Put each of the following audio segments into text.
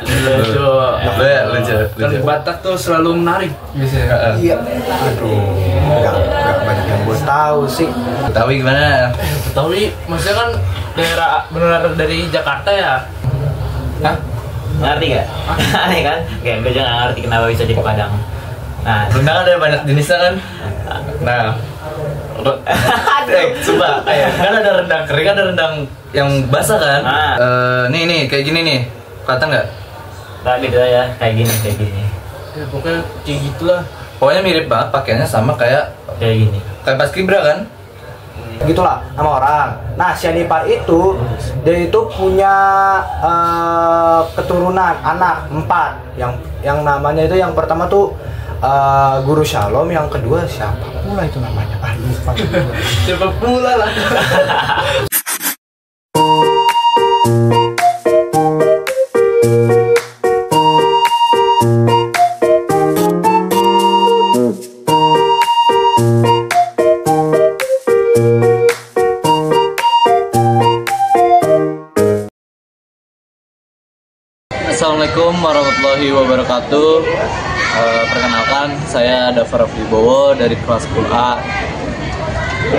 Lucu. Kan Batak tuh selalu menarik biasanya. Iya. Aduh, nggak banyak yang gue tahu sih. Betawi gimana? Betawi maksudnya kan daerah benar dari Jakarta ya. Hah? Ngerti gak? Aneh kan? Kayak gue juga gak ngerti kenapa bisa jadi Padang. Nah, Rendang ada banyak jenisnya kan? Nah, sumpah, kan ada rendang kering, ada rendang yang basah kan? Nih, kayak gini nih, kelihatan nggak? tak gitu ya, kayak gini. Ya pokoknya kayak gitulah. Pokoknya mirip banget, pakaiannya sama kayak Kayak gini. pas kibra kan? Gitulah sama orang. Nah, si Anipar itu dia itu punya keturunan anak 4 yang namanya itu yang pertama tuh Guru Shalom, yang kedua siapa pula itu namanya? Lupa. Siapa pula lah. Assalamualaikum warahmatullahi wabarakatuh. Perkenalkan, saya Dava Raflibowo dari kelas 10A.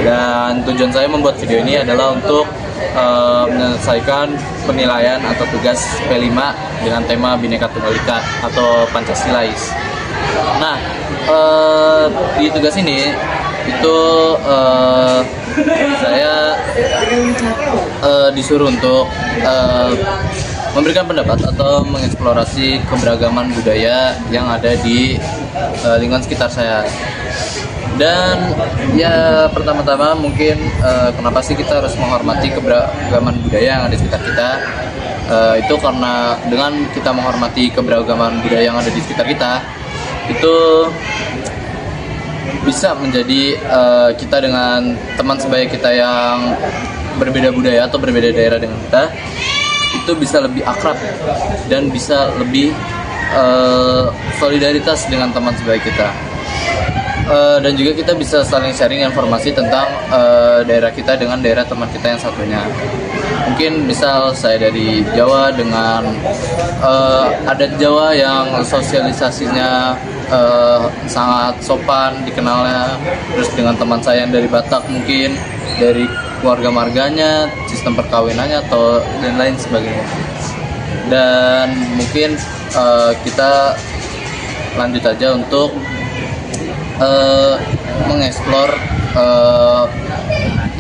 Dan tujuan saya membuat video ini adalah untuk menyelesaikan penilaian atau tugas P5 dengan tema Bhinneka Tunggal Ika atau Pancasilais. Nah, di tugas ini itu saya disuruh untuk memberikan pendapat atau mengeksplorasi keberagaman budaya yang ada di lingkungan sekitar saya. Dan ya pertama-tama mungkin kenapa sih kita harus menghormati keberagaman budaya yang ada di sekitar kita? Itu karena dengan kita menghormati keberagaman budaya yang ada di sekitar kita, itu bisa menjadi kita dengan teman sebaya kita yang berbeda budaya atau berbeda daerah dengan kita, itu bisa lebih akrab dan bisa lebih solidaritas dengan teman sebaya kita. Dan juga kita bisa saling sharing informasi tentang daerah kita dengan daerah teman kita yang satunya. Mungkin misal saya dari Jawa dengan adat Jawa yang sosialisasinya sangat sopan dikenalnya, terus dengan teman saya yang dari Batak mungkin dari keluarga marganya, sistem perkawinannya atau dan lain sebagainya. Dan mungkin kita lanjut aja untuk mengeksplor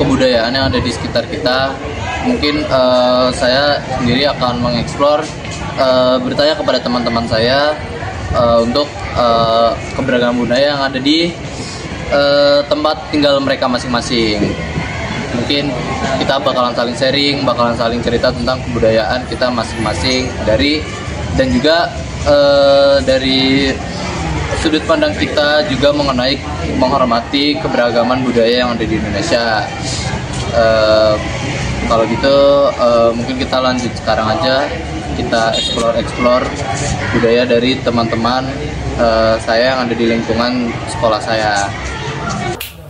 kebudayaan yang ada di sekitar kita. Mungkin saya sendiri akan mengeksplor, bertanya kepada teman-teman saya untuk keberagaman budaya yang ada di tempat tinggal mereka masing-masing. Mungkin kita bakalan saling sharing, bakalan saling cerita tentang kebudayaan kita masing-masing dan juga dari sudut pandang kita juga mengenai menghormati keberagaman budaya yang ada di Indonesia. Kalau gitu mungkin kita lanjut sekarang aja, kita explore budaya dari teman-teman saya yang ada di lingkungan sekolah saya.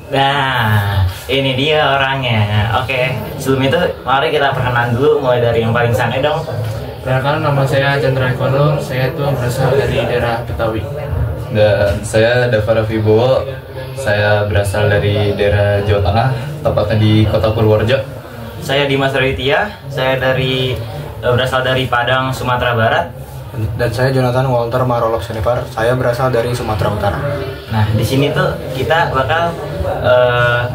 Nah, ini dia orangnya. Oke, sebelum itu mari kita perkenalan dulu, mulai dari yang paling santai dong. Perkenalkan, nama saya Chandra Ekono, saya tuh berasal dari daerah Betawi. Dan saya Dava Raflibowo, saya berasal dari daerah Jawa Tengah, tepatnya di Kota Purworejo. Saya Dimas Raditya, saya berasal dari Padang, Sumatera Barat. Dan saya Jonathan Walter Marolok Senipar, saya berasal dari Sumatera Utara. Nah, di sini tuh kita bakal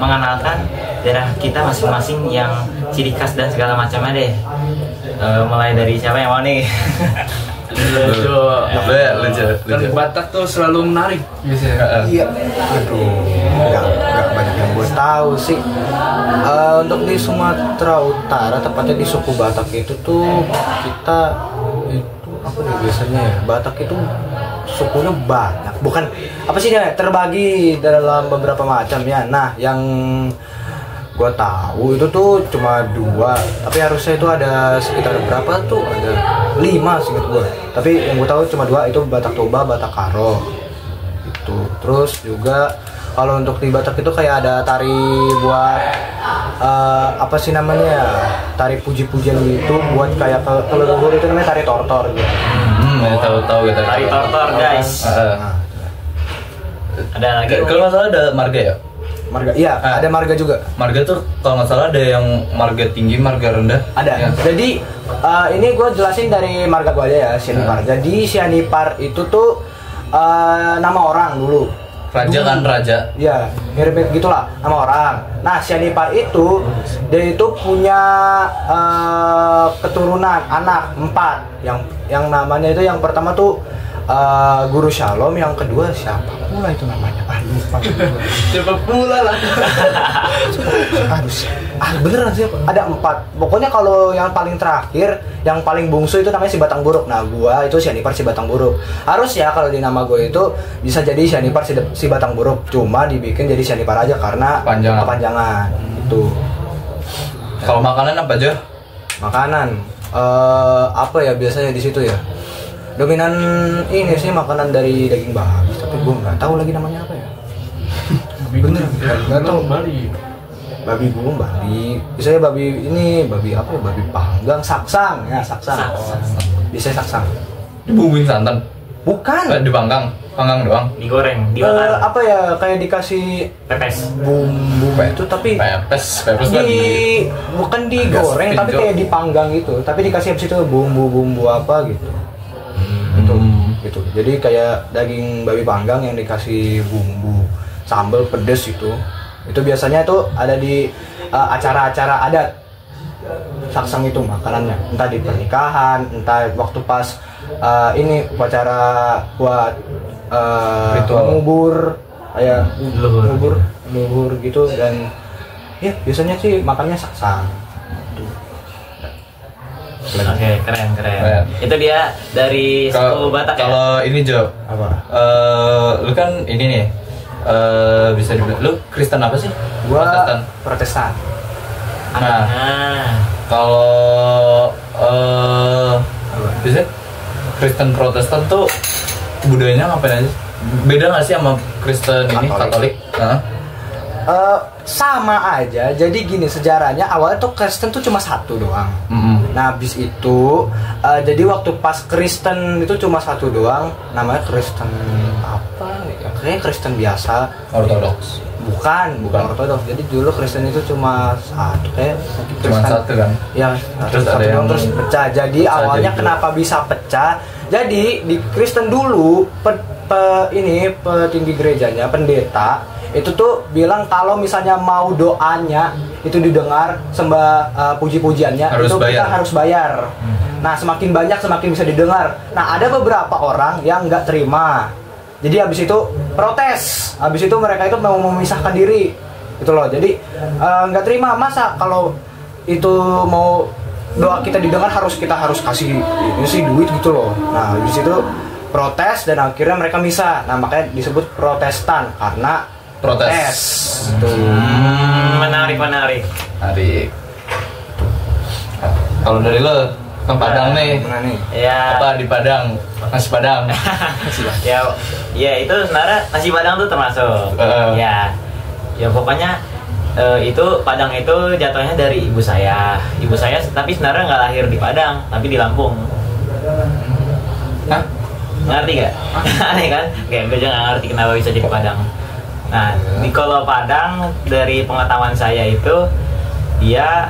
mengenalkan daerah kita masing-masing yang ciri khas dan segala macamnya deh. Mulai dari siapa yang mau nih? Lucu. Kan Batak tuh selalu menarik biasanya. Iya. Aduh, nggak banyak yang gue tahu sih. Untuk di Sumatera Utara, tepatnya di suku Batak itu tuh kita itu apa nih biasanya ya? Batak itu sukunya banyak. Bukan apa sih dia terbagi dalam beberapa macam ya. Nah, yang gue tahu itu tuh cuma 2, tapi harusnya itu ada sekitar berapa tuh, ada 5 seingat gue, tapi yang gue tahu cuma 2, itu Batak Toba, Batak Karo itu. Terus juga kalau untuk di Batak itu kayak ada tari buat apa sih namanya, tari puji-pujian gitu buat kayak ke leluhur, itu namanya tari tortor gitu. Tahu gitu. Tari tortor guys. Nah, Ada lagi? Kalau nggak salah ada marga ya. marga, iya, ada marga juga. Marga tuh kalau nggak salah ada yang marga tinggi, marga rendah. Ada. Ya. Jadi ini gue jelasin dari marga gue aja ya, Sianipar. Jadi Sianipar itu tuh nama orang dulu. Raja kan raja. Ya, mirip gitulah nama orang. Nah, Sianipar itu dia itu punya keturunan anak 4. Yang namanya itu yang pertama tuh Guru Shalom, yang kedua siapa pula itu namanya? Lupa. Siapa pula lah. Beneran sih, ada 4. Pokoknya kalau yang paling terakhir, yang paling bungsu itu namanya si Batang Buruk. Nah, gua itu Sianipar si Batang Buruk. Harus ya kalau di nama gue itu bisa jadi Sianipar si Batang Buruk. Cuma dibikin jadi Sianipar aja karena kepanjangan. Itu. Kalau makanan apa aja? Makanan apa ya biasanya di situ ya? Dominan ini sih makanan dari daging babi, tapi gue nggak tahu lagi namanya apa ya. Bener, nggak tahu. Babi gulung, babi. Biasanya babi ini, babi apa ya? Babi panggang, saksang. Ya, saksang. Biasanya saksang. Dibumbuin santan. Bukan. Dipanggang, panggang doang. Digoreng, dibakar. Apa ya? Kayak dikasih Pepes. bumbu itu, tapi Pepes bukan digoreng, tapi kayak dipanggang gitu. Tapi dikasih habis itu bumbu-bumbu apa gitu. Gitu. Jadi kayak daging babi panggang yang dikasih bumbu sambal pedes itu biasanya tuh ada di acara-acara adat. Saksang itu makanannya, entah di pernikahan, entah waktu pas ini upacara buat ngubur, kayak ngubur gitu. Dan ya biasanya sih makannya saksang. Oke, keren. Itu dia dari suku Batak ya. Kalau ini Jo, Apa? Lu kan ini nih, bisa dibilang lu Kristen apa sih? Gua Protestan. Nah, kalau biasanya Kristen Protestan tuh budayanya ngapain aja? Beda nggak sih sama Kristen ini Katolik? Sama aja. Jadi gini sejarahnya, awalnya tuh Kristen tuh cuma satu doang. Nah habis itu jadi waktu pas Kristen itu cuma satu doang, namanya Kristen apa ya, kayaknya Kristen biasa, Ortodoks. bukan Ortodoks. Jadi dulu Kristen itu cuma satu, kayak Cuma satu kan? ya Terus satu ada yang doang, terus pecah. Jadi pecah awalnya jadi kenapa bisa pecah, jadi di Kristen dulu petinggi gerejanya, pendeta itu tuh bilang kalau misalnya mau doanya itu didengar, sembah puji-pujiannya harus itu bayar. kita harus bayar. Nah semakin banyak semakin bisa didengar. Nah ada beberapa orang yang nggak terima, jadi habis itu protes. Habis itu mereka itu mau memisahkan diri itu loh. Jadi nggak terima, masa kalau itu mau doa kita didengar kita harus kasih ini sih duit gitu loh. Nah habis itu protes dan akhirnya mereka misah. Nah makanya disebut Protestan karena protes. Menarik. Kalau dari lo ke Padang nih, Mana nih? Ya. apa di Padang? Nasi Padang. ya itu sebenarnya nasi Padang tuh termasuk. Ya pokoknya itu Padang itu jatuhnya dari ibu saya. Ibu saya tapi sebenarnya nggak lahir di Padang, tapi di Lampung. Hah? Ngerti gak? Aneh kan? Kayak gue juga nggak ngerti kenapa bisa jadi Padang. Nah, di kalau Padang dari pengetahuan saya itu dia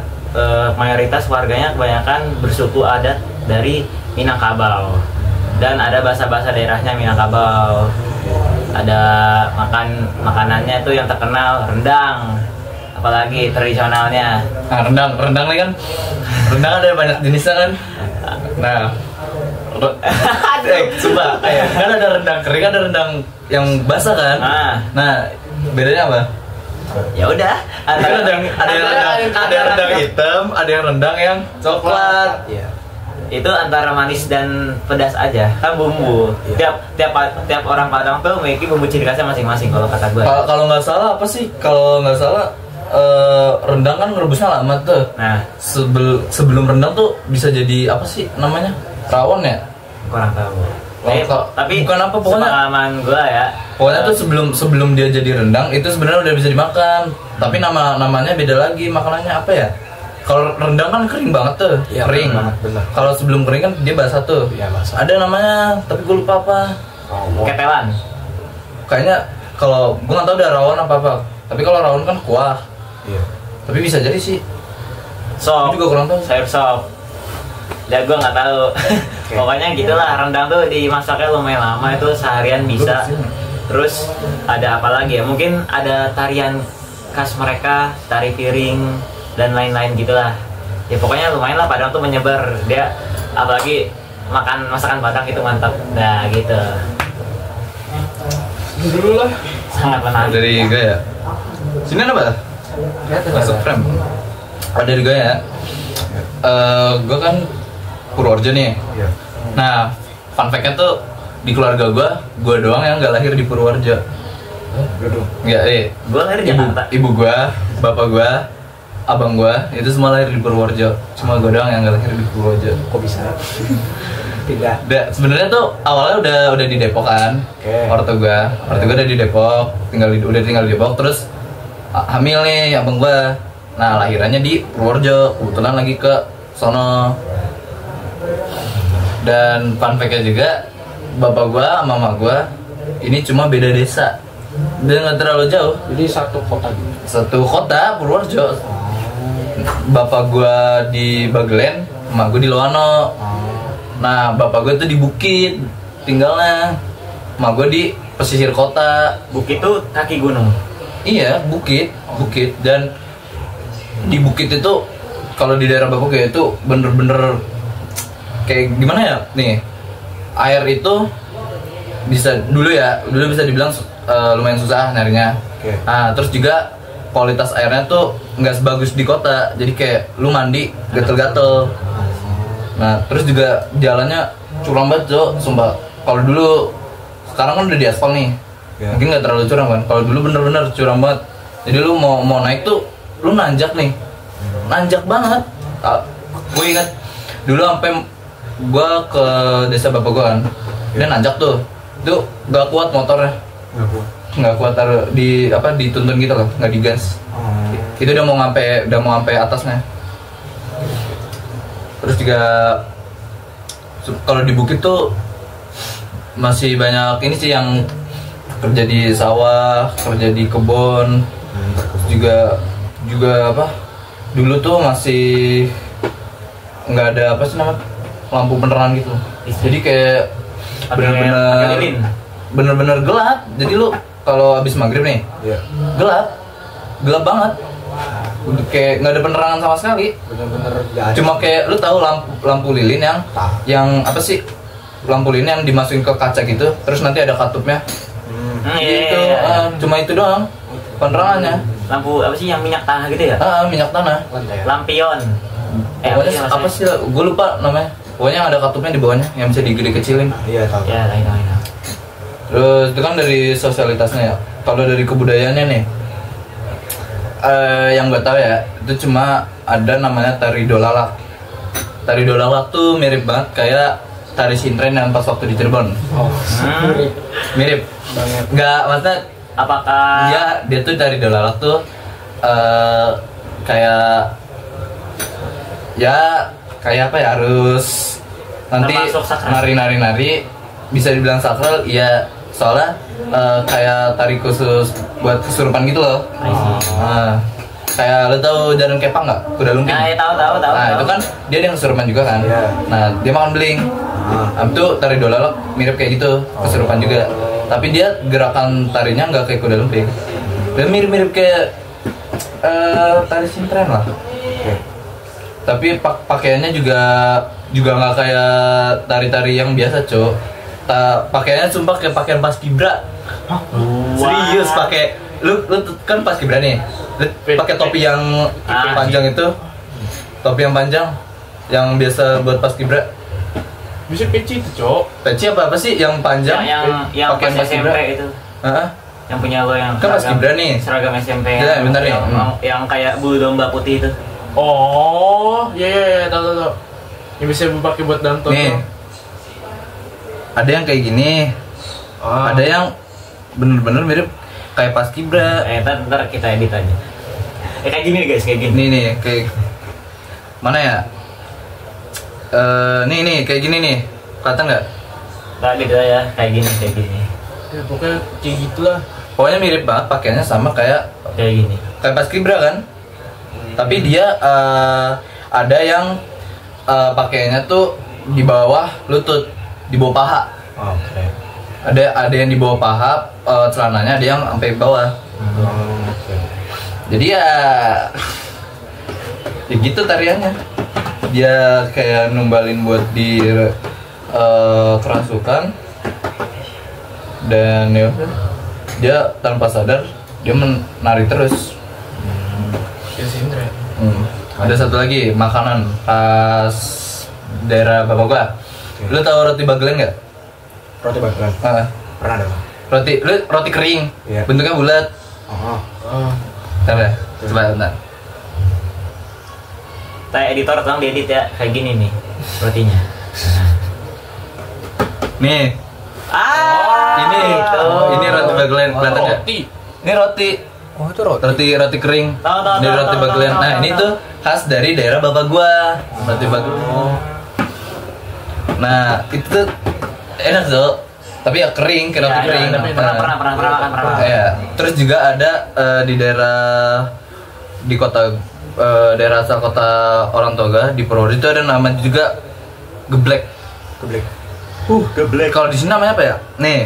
mayoritas warganya kebanyakan bersuku adat dari Minangkabau, dan ada bahasa-bahasa daerahnya Minangkabau. Ada makanannya tuh yang terkenal rendang, apalagi tradisionalnya. Nah, rendang nih kan, rendang ada banyak jenisnya kan. Nah, coba, kan ada rendang kering, ada rendang yang basah kan. Nah, bedanya apa? Ya udah, Ada yang rendang hitam, ada yang rendang yang coklat. Iya. Itu antara manis dan pedas aja, kan bumbu. Tiap orang Padang tuh memiliki bumbu ciri khasnya masing-masing kalau kata gue. Kalau nggak salah apa sih? Kalau nggak salah rendang kan ngerebusnya lama tuh. Nah, sebelum rendang tuh bisa jadi apa sih namanya? Rawon ya? kurang tahu. Tapi bukan apa pokoknya. Pengalaman gue ya. Pokoknya tuh sebelum dia jadi rendang itu sebenarnya udah bisa dimakan. Tapi namanya beda lagi, makanannya apa ya? Kalau rendang kan kering banget tuh, Iya, kering. kering banget, bener. Kalau sebelum kering kan dia basah tuh. Iya, basah. Ada namanya, tapi gue lupa apa. Ketelan. Kayaknya kalau gue nggak tahu udah rawon apa. Tapi kalau rawon kan kuah. Iya. Tapi bisa jadi sih. Sop. Gue juga kurang tahu. Sayur sop. Ya gue nggak tahu. Pokoknya gitulah, rendang tuh dimasaknya lumayan lama, itu seharian bisa. Terus ada apa lagi ya? Mungkin ada tarian khas mereka, tari piring dan lain-lain gitulah. Ya pokoknya lumayan lah, Padang tuh menyebar. Dia apalagi masakan Padang itu mantap. Nah gitu. Dulu lah. Sangat menarik. Dari Gaya. Sini apa? Masuk frame. Ada di Gaya. Gue kan Purworejo nih. Iya. Nah, fun fact-nya tuh di keluarga gue doang yang nggak lahir di Purworejo. Nggak, Gue lahir di Jakarta. ibu gue, bapak gue, abang gue, itu semua lahir di Purworejo. Cuma gue doang yang nggak lahir di Purworejo. Kok bisa? Tidak. Sebenarnya tuh awalnya udah di Depok kan. Oke. Ortu gue udah di Depok, udah tinggal di Depok, terus hamil nih abang gue. Nah, lahirannya di Purworejo, kebetulan lagi ke sono. Dan fun fact-nya juga, bapak gue sama mama gue ini cuma beda desa, dan nggak terlalu jauh. Jadi satu kota gitu. Satu kota, Purworejo. Bapak gue di Bagelen, emak gue di Loano. Nah, bapak gue tuh di Bukit tinggalnya, emak gue di pesisir kota. Bukit tuh kaki gunung. Iya, Bukit. Dan di Bukit itu, kalau di daerah bapak gue itu bener-bener kayak gimana ya nih, air itu dulu bisa dibilang lumayan susah nyarinya. Oke. Nah, terus juga kualitas airnya tuh nggak sebagus di kota, jadi kayak lu mandi gatel-gatel. Nah, terus juga jalannya curam banget, Cok, sumpah. Kalau dulu, sekarang kan udah di aspal nih, mungkin nggak terlalu curam kan. Kalau dulu bener-bener curam banget, jadi lu mau naik tuh lu nanjak nih, nanjak banget. Gue ingat dulu sampai gue ke desa bapak gue kan, dia nanjak tuh, itu gak kuat motornya, nggak kuat taruh dituntun gitu loh, nggak digas. Itu udah mau sampai atasnya. Terus juga kalau di Bukit tuh masih banyak ini sih yang kerja di sawah, kerja di kebun. Terus juga apa? Dulu tuh masih nggak ada apa sih namanya, lampu penerangan gitu. Jadi kayak bener-bener gelap. Jadi lu kalau habis maghrib nih, gelap banget. Udah kayak nggak ada penerangan sama sekali. Bener-bener nggak ada. Cuma kayak lu tahu lampu lilin yang apa sih? Lampu lilin yang dimasukin ke kaca gitu, terus nanti ada katupnya. Gitu. Cuma itu doang penerangannya. Lampu apa sih yang minyak tanah gitu ya? Minyak tanah. Lampion. Pokoknya apa sih? Gue lupa namanya. Pokoknya ada katupnya di bawahnya yang bisa digede-kecilin. Iya, tahu. Ya, lain. Terus itu kan dari sosialitasnya ya. Kalau dari kebudayaannya nih, yang gue tahu ya, itu cuma ada namanya tari dolalak. Tari dolalak tuh mirip banget kayak tari sintren yang pas waktu di Cirebon. Mirip Banget. nggak, maksudnya Apakah dia tuh tari dolalak tuh kayak apa ya, harus nanti termasuk sakral? nari bisa dibilang sakral, iya, soalnya kayak tari khusus buat kesurupan gitu loh. Kayak lo tau jalan kepang nggak, kuda lumping? tahu. Nah, itu kan dia yang kesurupan juga kan. Iya. Nah, dia makan beling. Itu tari dolalak mirip kayak gitu, kesurupan juga. Tapi dia gerakan tarinya nggak kayak kuda lumping. Dia mirip-mirip kayak tari sintren lah. Tapi pakaiannya juga nggak kayak tari-tari yang biasa, Cok. Pakaiannya sumpah kayak pakaian paskibra. Serius, pakai lu kan paskibra nih. Lu pakai topi yang panjang itu. Topi yang panjang yang biasa buat paskibra. Bisa peci itu, Cok. Peci apa sih yang panjang? yang pas SMP itu. Yang punya lo yang Kan paskibra nih. Seragam SMP Ya, bentar nih. yang kayak bulu domba putih itu. Oh, iya, tahu. Yang bisa dipakai buat danton. Nih. Ada yang kayak gini. Ada yang bener-bener mirip kayak paskibra. Ntar kita edit aja. Kayak gini guys, kayak gini. Nih kayak mana ya? Nih kayak gini nih, kelihatan nggak? Nggak gitu ya, kayak gini. Ya, pokoknya kayak gitulah. Pokoknya mirip banget, pakaiannya sama kayak Kayak gini. paskibra kan? Tapi dia ada yang pakaiannya tuh di bawah lutut, di bawah paha. Oke. Ada yang di bawah paha, celananya ada yang sampai bawah. Oke. Jadi ya gitu tariannya. Dia kayak numbalin buat di kerasukan, dan ya udah, dia tanpa sadar dia menari terus. Ya Indra. Ada satu lagi makanan khas daerah bapak gua. Lu tahu roti bagelen nggak? Roti bakar. Pernah ada, Bang? Roti kering, Iya. bentuknya bulat. Oh. Bentar ya, coba bentar. Saya editor tolong diedit ya, kayak gini nih rotinya. Nih, ini roti bagelen, kelihatan nggak? Roti. Ini roti. Oh, itu roti. Roti kering. Ini roti bagelen. Nah, ini tuh khas dari daerah bapak gua. Roti bagelen. Nah, itu tuh enak tuh. Tapi ya kering, kayak roti Ya, kering. tapi pernah makan. Ya. Terus juga ada di daerah di kota daerah asal kota orang Toga di Purworejo itu ada nama juga geblek. Geblek. Kalau di sini namanya apa ya? Nih.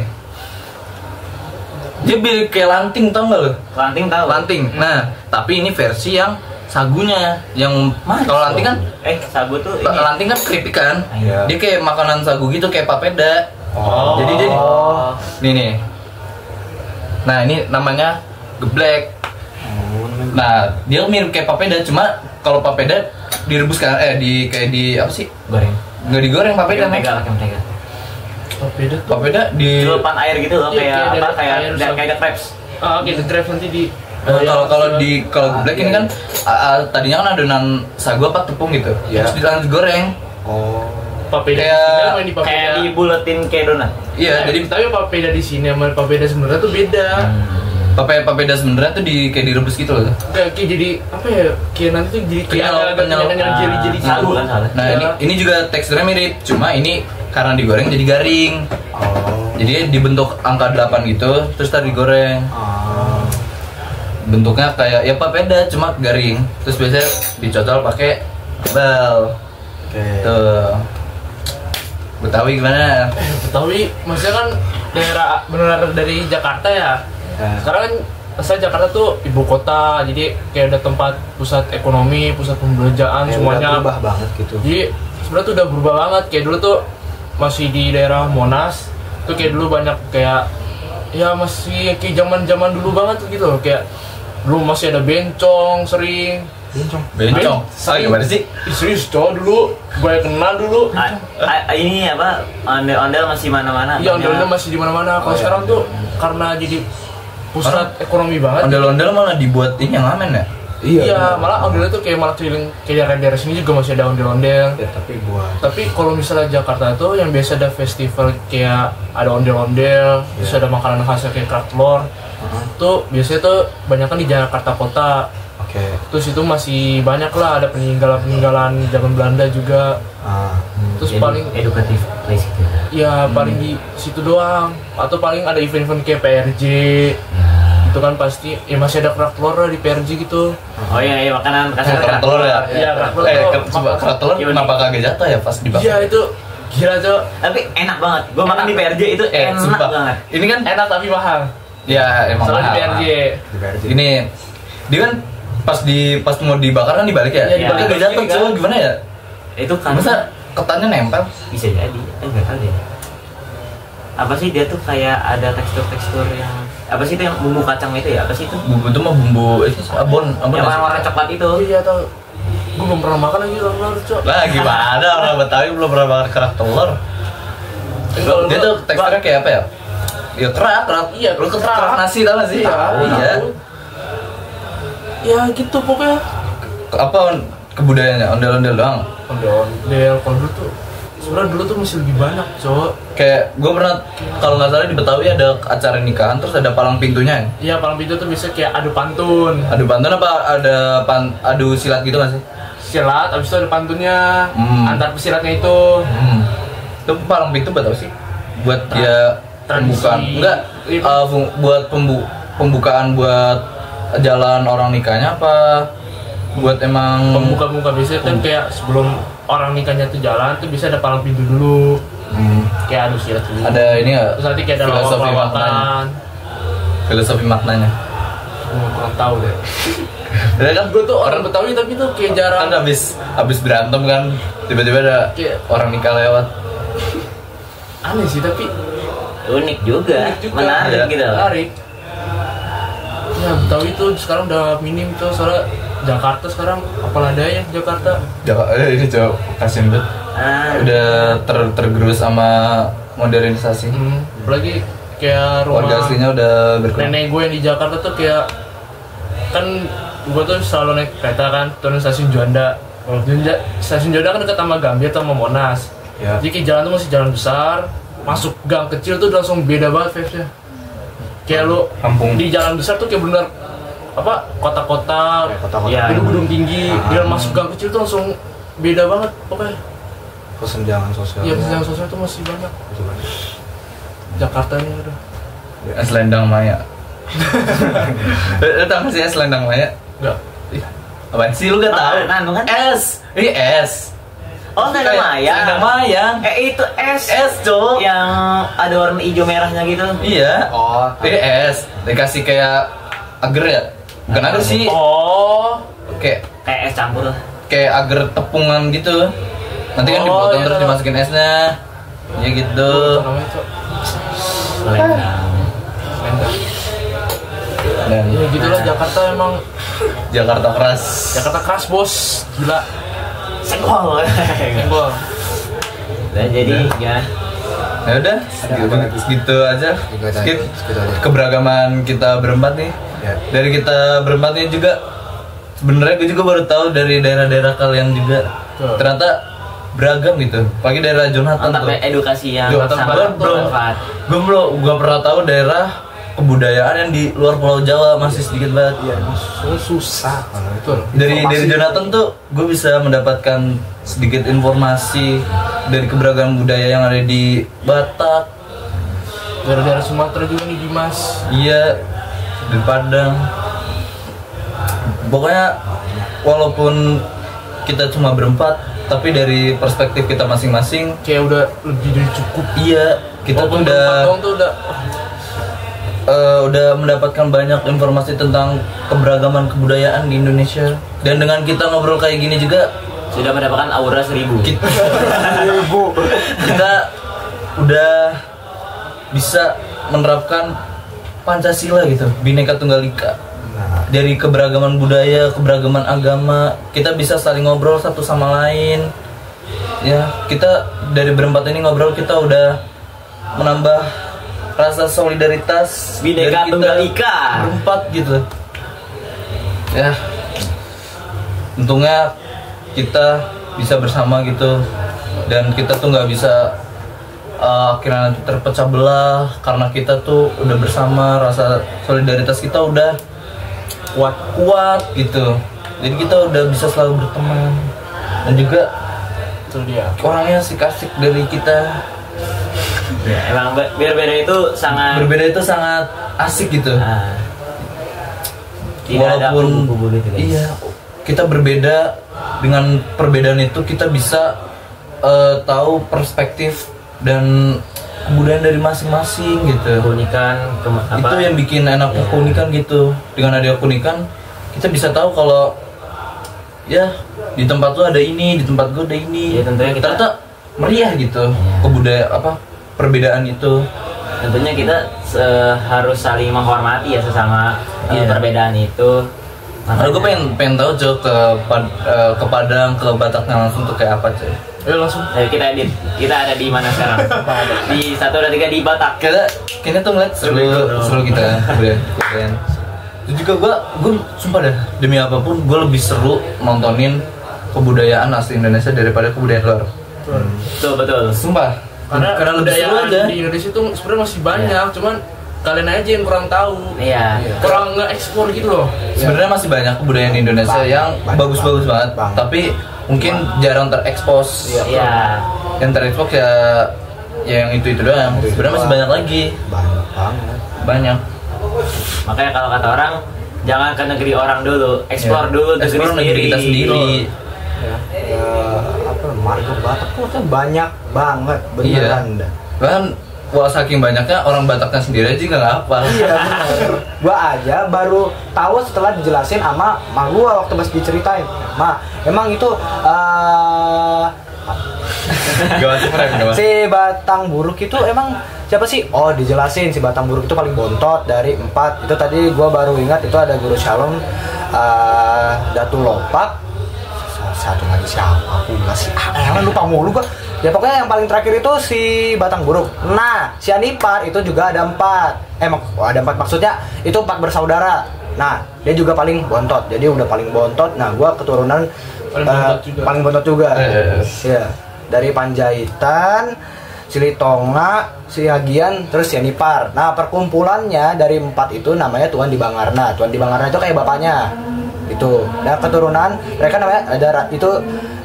Dia mirip kayak lanting, tau gak lo? Lanting tahu. Lanting. Nah, tapi ini versi yang sagunya. Yang kalau lanting kan sagu tuh ini. lanting kan keripik kan? Iya. Dia kayak makanan sagu gitu, kayak papeda. Oh. Jadi dia nih. Nah, ini namanya geblek. Nah, dia mirip kayak papeda, cuma kalau papeda direbus kan kayak di apa sih? Goreng. Nggak digoreng papeda. Mentega. Papeda tuh. Papeda di Celupan air gitu loh, Iya, kayak kayak ada air kayak crepes. Oke, the drive nanti di kalau geblek ini kan tadinya kan adonan sagu apa tepung gitu. Iya. Terus dilanjut goreng. Oh. papeda kayak- di sini sama di papeda. Kayak dibuletin kayak donat. Iya, jadi tapi papeda di sini sama papeda sebenarnya tuh beda. papeda sebenarnya tuh kayak direbus gitu loh. Kayak jadi apa ya? Kayak nanti tuh jadi kayak Kenyal. kenyal jeli-jeli Sagu kan salah. Nah, Iya. ini juga teksturnya mirip, cuma ini karena digoreng jadi garing. Oh. Jadi dibentuk angka 8 gitu, terus tadi digoreng. Oh. Bentuknya kayak ya papeda cuma garing. Terus biasanya dicocol pakai bal. Oke. Tuh. Betawi gimana? Betawi maksudnya kan daerah benar dari Jakarta ya. Nah. Sekarang kan saya Jakarta tuh ibu kota, jadi kayak ada tempat pusat ekonomi, pusat pembelanjaan Udah semuanya. berubah banget gitu. Jadi sebenarnya tuh udah berubah banget. Kayak dulu tuh masih di daerah Monas, tuh kayak dulu banyak kayak ya masih kayak zaman dulu banget tuh gitu loh. Kayak dulu masih ada bencong sering. Bencong. Ah, gimana sih? Ih, serius cowok dulu, gue kenal dulu. Ini apa? Ondel-ondel masih mana-mana. Iya, banyak. ondel-ondel masih di mana-mana. Kalau sekarang tuh karena jadi pusat ekonomi banget. Ondel-ondel malah dibuat ini yang aman ya? Iya, malah ondel tuh kayak malah keliling kayak daerah sini juga masih ada ondel-ondel. Ya, tapi buat Tapi kalau misalnya Jakarta tuh yang biasa ada festival kayak ada ondel-ondel, terus ada makanan khasnya kayak kerak telur. Tuh biasanya tuh banyak kan di Jakarta Kota. oke. Terus itu masih banyak lah ada peninggalan zaman Belanda juga. Terus Jadi paling edukatif place gitu. ya paling di situ doang. Atau paling ada event-event kayak PRJ. Itu kan pasti ya masih ada kerak telur lah di PRJ gitu. Oh iya makanan kasar Kerak telur ya? Iya, kerak telur. Kerak telur Iya, kenapa kagak jatuh ya pas dibakar? Iya itu gila cok. Tapi enak banget. Gua makan di PRJ itu enak sumpah. banget. Ini kan Enak tapi mahal. ya emang Soalnya di mahal. PRJ. Di PRJ. Ini dia kan pas mau dibakar kan dibalik ya? Iya, dibalik. Kagak jatuh Gini kan. coba gimana ya? Itu kan Masa ketannya nempel? bisa jadi. Enggak tahu deh. Apa sih dia tuh kayak ada tekstur-tekstur yang apa sih itu yang bumbu kacang itu ya? Apa sih itu? Bumbu itu mah bumbu abon Yang warna coklat itu. Iya tau. Gue belum pernah makan lagi kerak telur cok. Lah gimana orang Betawi belum pernah makan kerak telur? Kalau Dia gua- tuh teksturnya kayak apa ya? Ya kerak. Iya, Lu kerak. kerak nasi tau gak sih? Iya, Iya. Ya gitu pokoknya. Apa kebudayaannya? Ondel-ondel doang. Ondel-ondel kalau dulu tuh sebenarnya dulu tuh masih lebih banyak cok. Kayak gue pernah kalau nggak salah di Betawi ada acara nikahan terus ada palang pintunya. Iya paling pintu tuh bisa kayak adu pantun. Adu pantun apa ada adu silat gitu nggak sih? silat, abis itu ada pantunnya antar pesilatnya itu. Itu palang pintu buat apa sih? Buat dia pembukaan tradisi. enggak buat pembukaan buat jalan orang nikahnya apa buat emang Pembuka biasanya kan kayak sebelum orang nikahnya tuh jalan tuh bisa ada palang pintu dulu. Kayak adu silat dulu. ada ini nggak Terus nanti kayak ada filosofi maknanya lawak-lawakan. filosofi maknanya Gue kurang tahu deh. Udah kan Gue tuh orang Betawi tapi tuh kayak jarang. kan habis berantem kan tiba-tiba ada Kayak- orang nikah lewat Aneh sih tapi Unik juga, unik juga. menarik Ya, gitu. menarik. Ya Betawi tuh sekarang udah minim tuh soalnya Jakarta sekarang apalah daya Jakarta. ini coba kasihin banget udah tergerus sama modernisasi Apalagi kayak warga rumah aslinya udah berkurang nenek gue yang di Jakarta tuh kayak kan gue tuh selalu naik kereta kan turun stasiun Juanda. Stasiun Juanda kan dekat sama Gambir atau sama Monas. Ya. Jadi kayak jalan tuh masih jalan besar, masuk gang kecil tuh langsung beda banget vibes-nya. Kayak lu Kampung. di jalan besar tuh kayak bener apa kota-kota, Kayak kota-kota. Ya, gedung-gedung tinggi. Dia masuk gang kecil tuh langsung beda banget pokoknya. Kesenjangan sosial. Iya kesenjangan sosial tuh masih banyak. Jakarta ini udah es lendang maya lu tau gak sih es lendang maya enggak. apaan sih lu gak tahu Apaan, bukan? es ini es Oh, Selendang Maya. Selendang Maya Itu es. es cok Yang ada warna hijau merahnya gitu. iya Oh, ini es dikasih kayak agar ya bukan agar sih Oh, kayak Kayak es campur lah. kayak agar tepungan gitu nanti kan Oh, dipotong iya. terus dimasukin esnya ya gitu apa namanya tuh? Selendang. Selendang. dan Ya gitulah Jakarta emang Jakarta keras Jakarta keras bos, gila. Senggol. Senggol. Nah, jadi ya. ya udah segitu aja keberagaman kita berempat nih Ya. dari kita berempat nih juga sebenarnya gue juga baru tahu dari daerah-daerah kalian juga Tuh. ternyata beragam gitu pagi daerah Jonathan Mantap tuh ya, edukasi yang Jonathan sangat bro bermanfaat. gue pernah tahu daerah kebudayaan yang di luar Pulau Jawa masih sedikit banget ya susah kalau itu. dari Informasi- Jonathan tuh gue bisa mendapatkan sedikit informasi dari keberagaman budaya yang ada di Batak Daerah-daerah Sumatera juga nih Dimas. iya di Padang pokoknya walaupun kita cuma berempat tapi dari perspektif kita masing-masing Kayak udah lebih dari cukup. iya kita tuh Walaupun udah berempat doang tuh udah mendapatkan banyak informasi tentang keberagaman kebudayaan di Indonesia dan dengan kita ngobrol kayak gini juga Sudah mendapatkan aura 1000. kita, kita udah bisa menerapkan Pancasila gitu, Bhinneka Tunggal Ika. Dari keberagaman budaya, keberagaman agama, kita bisa saling ngobrol satu sama lain. Ya, kita dari berempat ini ngobrol kita udah menambah rasa solidaritas Bhinneka dari Tunggal Ika. berempat gitu. Ya, untungnya kita bisa bersama gitu dan kita tuh nggak bisa akhirnya nanti terpecah belah karena kita tuh udah bersama rasa solidaritas kita udah kuat gitu jadi kita udah bisa selalu berteman dan juga itu dia. orangnya asik-asik dari kita Ya, emang berbeda itu sangat berbeda itu sangat asik gitu Nah, tidak ada walaupun kubu-kubu gitu guys. iya kita berbeda dengan perbedaan itu kita bisa tahu perspektif dan kebudayaan dari masing-masing gitu Keunikan itu yang bikin enaknya keunikan gitu dengan adanya keunikan kita bisa tahu kalau ya di tempat lu ada ini di tempat gua ada ini Ya, tentunya kita- ternyata meriah gitu kebudayaan apa perbedaan itu tentunya kita harus saling menghormati ya sesama Iya. perbedaan itu. Nah, gue pengen tahu cuy ke Padang ke Bataknya langsung tuh kayak apa cuy Ayo langsung. Kita ada di mana sekarang? Di 123 di Batak. kayaknya tuh ngeliat seru kita udah keren itu juga gue sumpah dah demi apapun gue lebih seru nontonin kebudayaan asli Indonesia daripada kebudayaan luar Betul betul. sumpah Karena lebih seru budaya aja di Indonesia tuh sebenarnya masih banyak, cuman kalian aja yang kurang tahu. Iya. Kurang nge-explore gitu loh. Sebenarnya masih banyak kebudayaan di Indonesia yang bagus-bagus banget, tapi mungkin jarang terekspos. Iya. Yang terekspos ya yang itu doang. Sebenarnya masih banyak lagi. Banyak banget. Banyak. Makanya kalau kata orang jangan ke negeri orang dulu, explore dulu Explore negeri kita sendiri. Ya, apa marga Batak tuh kan banyak banget beneran dah. Kan wah saking banyaknya orang Bataknya sendiri aja nggak hafal. Iya benar. Gua aja baru tahu setelah dijelasin sama mak gua waktu pas diceritain. Ma, emang itu Gak masuk frame, gak masuk. si batang buruk itu emang siapa sih? Oh dijelasin si batang buruk itu paling bontot dari 4. Itu tadi gua baru ingat itu ada Guru Shalom, Datu Lopak, satu lagi siapa? Aku nggak sih. Lupa mulu gua. Ya pokoknya yang paling terakhir itu si batang buruk. Nah si Anipar itu juga ada 4. Ada 4 maksudnya itu 4 bersaudara. Nah dia juga paling bontot. Jadi udah paling bontot. Nah gua keturunan paling bontot juga. Iya. Dari Panjaitan, Silitonga, Siagian, terus Yanipar. Nah perkumpulannya dari 4 itu namanya Tuan di Bangarna. Tuan di Bangarna itu kayak bapaknya. Itu. Nah keturunan mereka namanya ada itu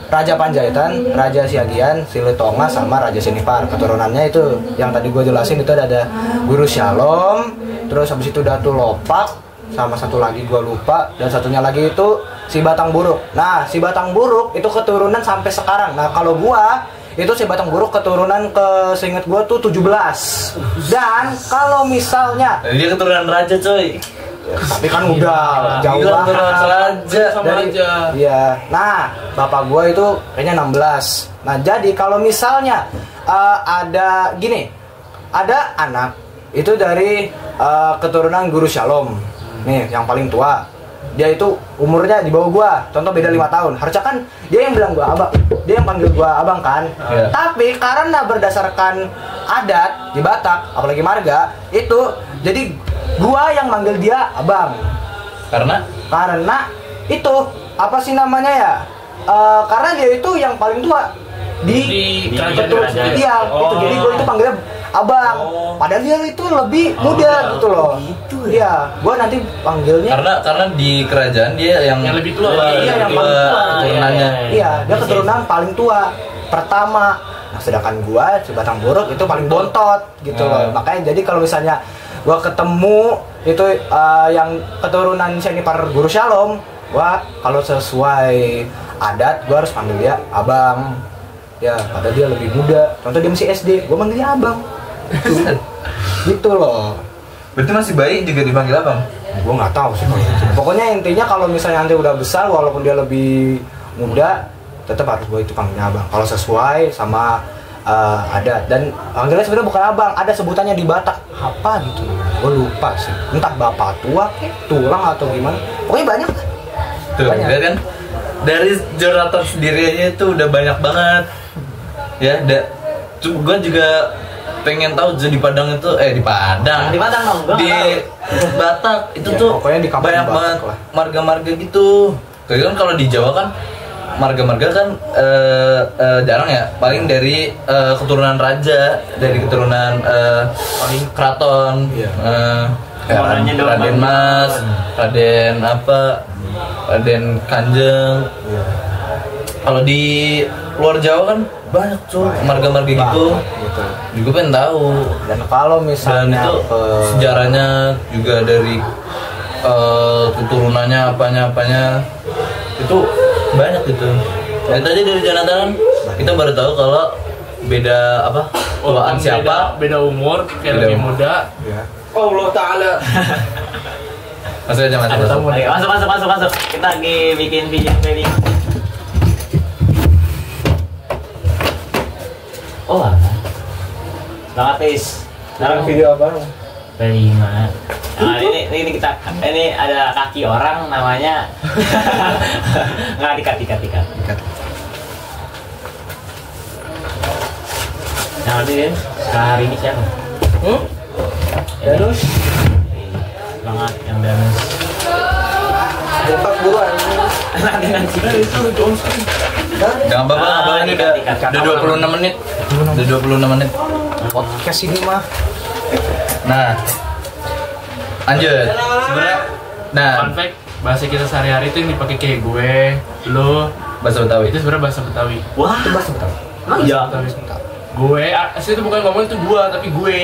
Raja Panjaitan, Raja Siagian, Silitonga, sama Raja Sinipar. Keturunannya itu yang tadi gue jelasin itu ada Guru Shalom, terus habis itu Datu Lopak, sama satu lagi gue lupa, dan satunya lagi itu si Batang Buruk. Nah si Batang Buruk itu keturunan sampai sekarang. Nah kalau gue itu si Batang Buruk keturunan seingat gue tuh 17. Dan kalau misalnya Dia keturunan raja coy. tapi kan udah jauh Gila, banget raja sama raja. Iya. Nah, bapak gua itu kayaknya 16. Nah, jadi kalau misalnya ada gini, ada anak itu dari keturunan Guru Shalom. Nih, yang paling tua. Dia itu umurnya di bawah gua. Contoh beda 5 tahun. Harusnya kan dia yang bilang gua abang. Dia yang panggil gua abang kan. Iya. Tapi karena berdasarkan adat di Batak, apalagi marga, itu jadi gua yang manggil dia abang. Karena Itu apa sih namanya ya? Karena dia itu yang paling tua di kerajaan. Iya, itu jadi gua itu panggilnya abang. Padahal dia itu lebih muda gitu loh. Iya, gua nanti panggilnya karena di kerajaan dia yang lebih tua. Iya, yang paling tua. keturunannya. Iya, dia keturunan paling tua pertama. Nah, sedangkan gua si Batang Buruk itu paling bontot gitu loh. Makanya jadi kalau misalnya gua ketemu itu yang keturunan Sinipar Guru Shalom, gua kalau sesuai adat gua harus panggil dia abang. Ya, padahal dia lebih muda. Contoh dia masih SD, gua manggil dia abang. Gitu loh. Berarti masih bayi juga dipanggil abang? Gue nggak tahu sih kalau itu. Pokoknya intinya kalau misalnya nanti udah besar walaupun dia lebih muda tetap harus gue itu panggilnya abang kalau sesuai sama adat. Dan panggilnya sebenarnya bukan abang, ada sebutannya di Batak apa gitu, gue lupa sih, entah bapak tua tulang atau gimana, pokoknya banyak. Tuh, Banyak. lihat kan? Dari Jonathan sendiri aja itu udah banyak banget. Ya, gue juga pengen tahu di Padang itu di Padang. Di Padang dong, gua Di nggak Batak itu Ya, tuh pokoknya di kampung banyak Batak banget lah. marga-marga gitu. Kayak kan kalau di Jawa kan marga-marga kan jarang ya. Paling dari keturunan raja, dari keturunan paling keraton. Iya. Kayak Orangnya doang Raden banget. Mas, Raden apa, Raden Kanjeng. Iya. Kalau di luar Jawa kan banyak tuh marga-marga gitu. Gitu. Juga pengen tahu. Dan kalau Dan misalnya itu sejarahnya juga dari keturunannya apanya itu banyak gitu. Yang tadi dari Jonathan kita baru tahu kalau beda apa tuaan siapa. Beda umur, kayak Beda lebih umur. muda. ya. Allah Ta'ala. Masuk aja Ada masuk. tamu nih. Masuk. Kita lagi bikin video. Oh, Bang Atis. Sekarang Video apa? kelima. Nah, ini kita ini ada kaki orang namanya. Nggak dikat. Yang ini hari ini siapa? Danus. Banget yang Danus. Buka buruan. Nanti. Jangan apa-apa, abang ini udah 26 menit. Udah 26 menit. Podcast ini mah. Nah, Lanjut. Sebenarnya, nah, Fun fact, bahasa kita sehari-hari itu yang dipakai kayak gue, lo, bahasa Betawi. itu sebenarnya bahasa Betawi. Wah, Itu bahasa Betawi. emang iya. Betawi. Gue, asli itu bukan ngomong itu gua, tapi gue,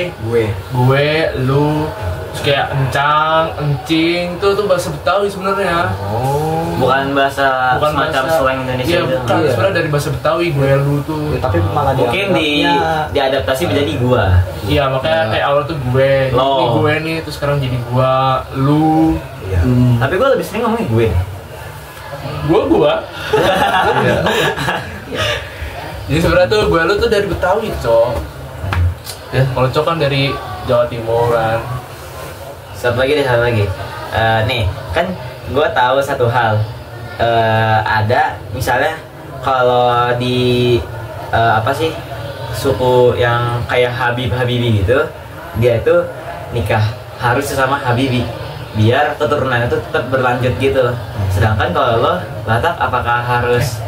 lu, terus kayak encang, encing, tuh bahasa Betawi sebenarnya. Bukan bahasa semacam slang Indonesia Iya, gitu. bukan. Iya. Sebenarnya dari bahasa Betawi, gue, lu tuh. Ya, tapi malah Mungkin diadaptasi menjadi gua. Iya, makanya kayak awal tuh gue, Lo. ini gue nih, terus sekarang jadi gua, lu, Iya. Tapi gua lebih sering ngomongin gue. gua. Jadi sebenarnya tuh gue, lu tuh dari Betawi, Cok. Ya. Kalau Cok kan dari Jawa Timur kan. Satu lagi. Nih, kan gue tahu satu hal. Ada misalnya kalau di apa sih suku yang kayak Habibi gitu, dia itu nikah harus sesama Habibi biar keturunannya itu tetap berlanjut gitu. Sedangkan kalau lo Batak, apakah harus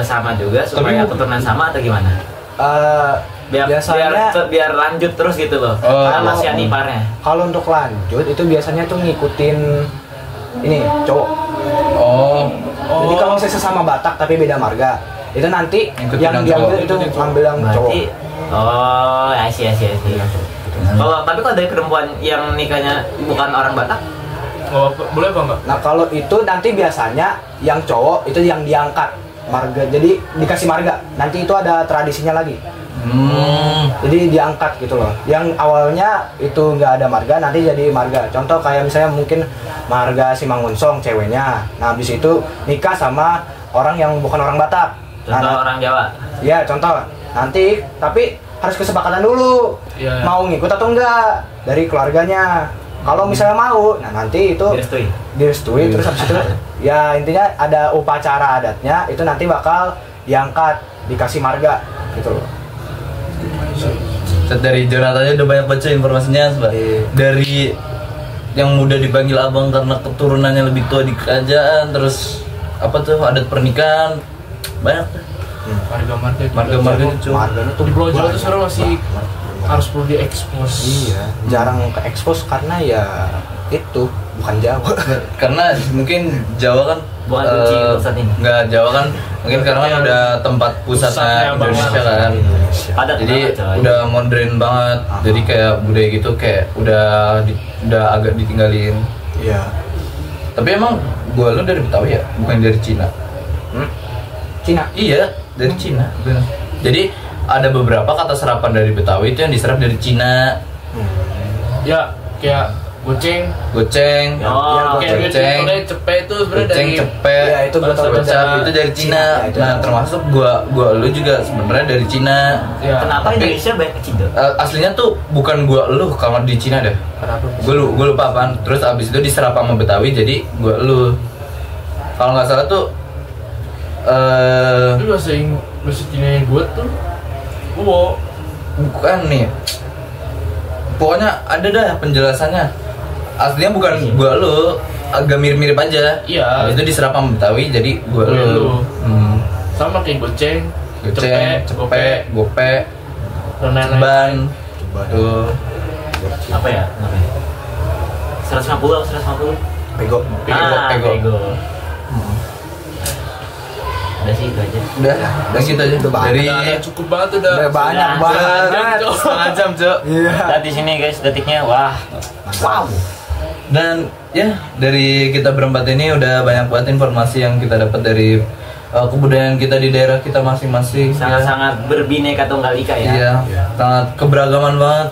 sama juga supaya keturunan sama atau gimana? Biasanya biar lanjut terus gitu loh. Oh. Karena masih iparnya. kalau untuk lanjut itu biasanya tuh ngikutin ini cowok. Oh, Jadi kalau saya sesama Batak tapi beda marga, itu nanti Ngikutin yang yang diambil cowok. itu ngambil yang cowok. Berarti I see. Tapi kalau dari perempuan yang nikahnya bukan orang Batak, Oh, boleh apa enggak? Nah kalau itu nanti biasanya yang cowok itu yang diangkat marga, jadi dikasih marga. Nanti itu ada tradisinya lagi. Jadi diangkat gitu loh. Yang awalnya itu nggak ada marga, nanti jadi marga. Contoh kayak misalnya mungkin marga si Mangunsong ceweknya. Nah habis itu nikah sama orang yang bukan orang Batak. contoh orang Jawa. Ya contoh. Nanti tapi harus kesepakatan dulu. Iya. Mau ngikut atau enggak dari keluarganya. Kalau misalnya mau, nah nanti itu direstui terus habis itu ya intinya ada upacara adatnya, itu nanti bakal diangkat, dikasih marga gitu loh. dari Jonathan udah banyak baca informasinya, Mbak. Dari yang muda dipanggil abang karena keturunannya lebih tua di kerajaan, terus apa tuh adat pernikahan banyak tuh. Marga-marga itu. Marganya tuh Di Pulau Jawa tuh banyak sekarang masih banget. harus perlu diekspos. Iya, jarang ke expose karena ya itu bukan Jawa. Karena mungkin Jawa kan Bukan kunci untuk saat ini. Enggak, Jawa kan mungkin karena kan udah tempat pusatnya Pusatnya Indonesia banget. kan. Padat Jadi banget, coy. udah modern banget. Jadi kayak budaya gitu kayak udah agak ditinggalin. Iya. Tapi emang gua lu dari Betawi ya, bukan dari Cina. Cina. Iya, dari Cina. Bener. Jadi ada beberapa kata serapan dari Betawi itu yang diserap dari Cina. Ya, kayak goceng. Goceng, Oh, Kayak goceng, goceng, cepet itu sebenarnya goceng, dari cepet, Iya, itu gua tahu becap dari itu dari Cina. Cina, itu Nah, tahu. termasuk gua lu juga sebenarnya dari Cina. ya. Kenapa Tapi- Indonesia banyak kecil? Aslinya tuh bukan gua lu kalau di Cina deh. Kenapa? Gua lupa apaan. Terus abis itu diserap sama Betawi jadi gua lu. Kalau nggak salah tuh Itu bahasa Cina yang gue tuh. bukan nih. Pokoknya ada dah penjelasannya. Aslinya bukan gua lu, agak mirip-mirip aja. Iya. Habis itu diserap sama Betawi jadi gua Gua lu. lu. Hmm. Sama kayak goceng, Goceng, cepet, gope, dan lain-lain. ceban. Tuh. Apa ya namanya? 150 atau 150? Pego. Pego. Udah sih itu aja. Udah gitu aja. Udah banyak. Dari Udah cukup banget udah. Udah banyak Sudah. banget. setengah jam, Cok. Iya. Lihat di sini guys detiknya, wah. Wow. Dan ya dari kita berempat ini udah banyak banget informasi yang kita dapat dari kebudayaan kita di daerah kita masing-masing. Sangat-sangat berbineka tunggal ika ya. Iya, sangat keberagaman banget,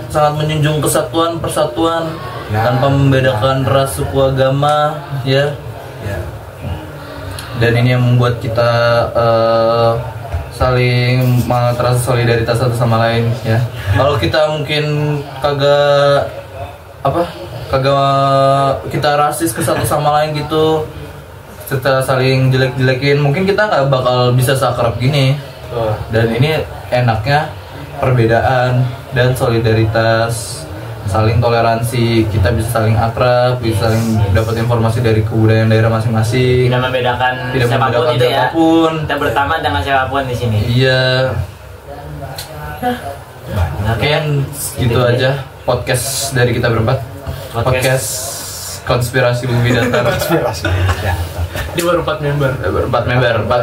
sangat menjunjung kesatuan, persatuan Ya. tanpa membedakan ras, suku, agama, ya. Ya. Dan ini yang membuat kita saling terasa solidaritas satu sama lain, ya. Kalau kita mungkin kagak kita rasis ke satu sama lain gitu, serta saling jelek-jelekin, mungkin kita nggak bakal bisa seakrab gini. Dan ini enaknya perbedaan dan solidaritas, saling toleransi, kita bisa saling akrab, bisa saling dapat informasi dari kebudayaan daerah masing-masing. Tidak membedakan Tidak siapapun membedakan itu ya. siapapun. Kita berteman dengan siapapun di sini. Iya, Oke. mungkin gitu aja podcast dari kita berempat. podcast konspirasi bumi datar. Konspirasi. Ya. Dia baru 4 member. Empat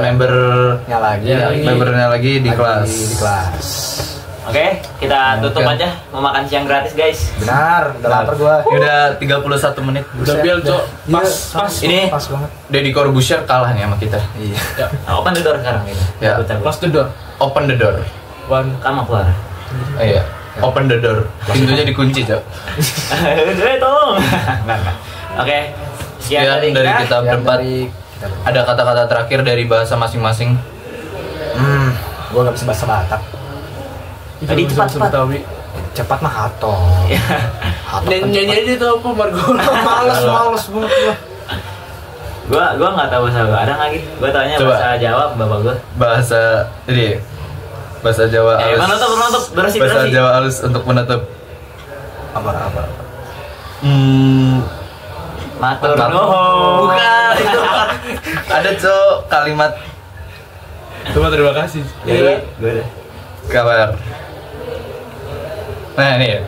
membernya lagi di kelas. Di kelas. Oke, kita tutup Oke. aja. Mau makan siang gratis guys. Benar, udah lapar gua. Udah 31 menit. Udah biel, Cok. Pas, Iya, pas. Ini pas banget. Deddy Corbuzier kalah nih sama kita. Iya. Ya, Nah, open the door sekarang gitu. Ya. close the door. Open the door. One. Kamu keluar. Iya. Open the door. Pintunya dikunci, Cok. Tolong. Enggak. Oke. Sekian dari kita berempat. Ada kata-kata terakhir dari bahasa masing-masing. Gua nggak bisa bahasa Batak. Tadi cepat. Betawi. Cepat mah hato. Hato. kan Nyanyi aja tuh apa Margo. males banget gua. Gua nggak tahu bahasa Padang lagi. Gua taunya Coba. bahasa Jawa bapak gua. Bahasa Jawa halus. Menutup, bersih. Bahasa Jawa halus untuk menutup. Apa? Matur Matur. nuhun. Bukan itu. Ada, Cok, kalimat Cuma terima kasih. Jadi, gue deh. kabar. Nah, ini ya.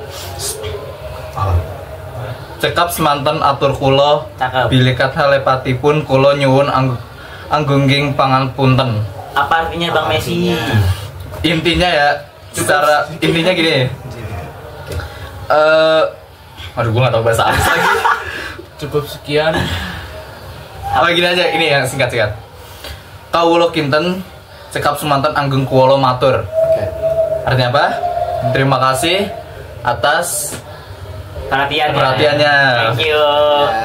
Cekap semanten atur kula Cakep. bilikat halepatipun kula nyuwun anggungging pangapunten. Apa artinya Bang Messi? Intinya ya, secara intinya gini. Aduh, gua nggak tahu bahasa Arab lagi. Cukup sekian. Oh, gini aja, ini yang singkat-singkat. Kawula kinten cekap semanten anggung kuwala matur. Oke. Artinya apa? Terima kasih atas Perhatiannya. Thank you.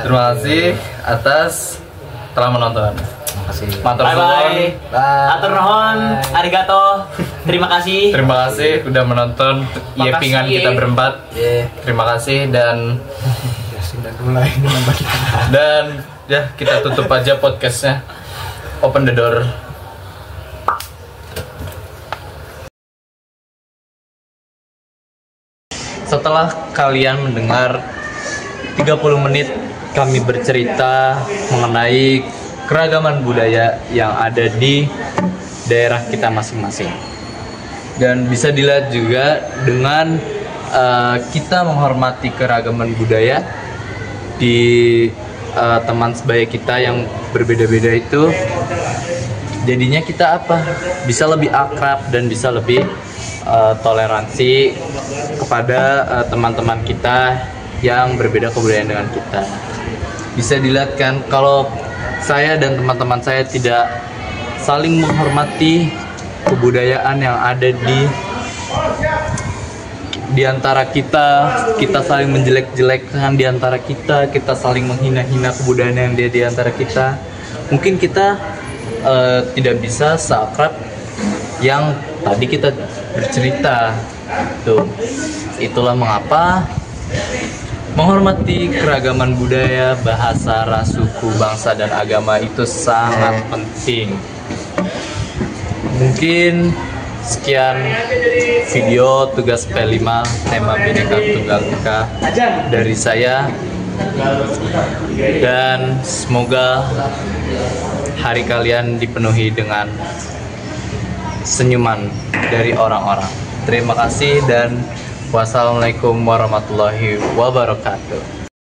terima kasih atas telah menonton. Makasih. Matur Bye suwun. bye. Bye. Atur nuhun. Arigato. Terima kasih. Terima kasih udah menonton Yepingan Makasih. kita berempat. Terima kasih dan Sudah mulai nambah kita. dan ya kita tutup aja podcastnya. Open the door. Setelah kalian mendengar 30 menit kami bercerita mengenai keragaman budaya yang ada di daerah kita masing-masing. Dan bisa dilihat juga dengan kita menghormati keragaman budaya di teman sebaya kita yang berbeda-beda itu, jadinya kita apa? Bisa lebih akrab dan bisa lebih toleransi kepada teman-teman kita yang berbeda kebudayaan dengan kita. Bisa dilihat kan kalau saya dan teman-teman saya tidak saling menghormati kebudayaan yang ada di antara kita saling menjelek-jelekkan di antara kita saling menghina-hina kebudayaan yang dia di antara kita. Mungkin kita tidak bisa seakrab yang tadi kita bercerita. Tuh. Itulah mengapa menghormati keragaman budaya, bahasa, ras, suku, bangsa, dan agama itu sangat penting. Mungkin sekian video tugas P5 tema Bhinneka Tunggal Ika dari saya, dan semoga hari kalian dipenuhi dengan senyuman dari orang-orang. Terima kasih dan wassalamualaikum warahmatullahi wabarakatuh.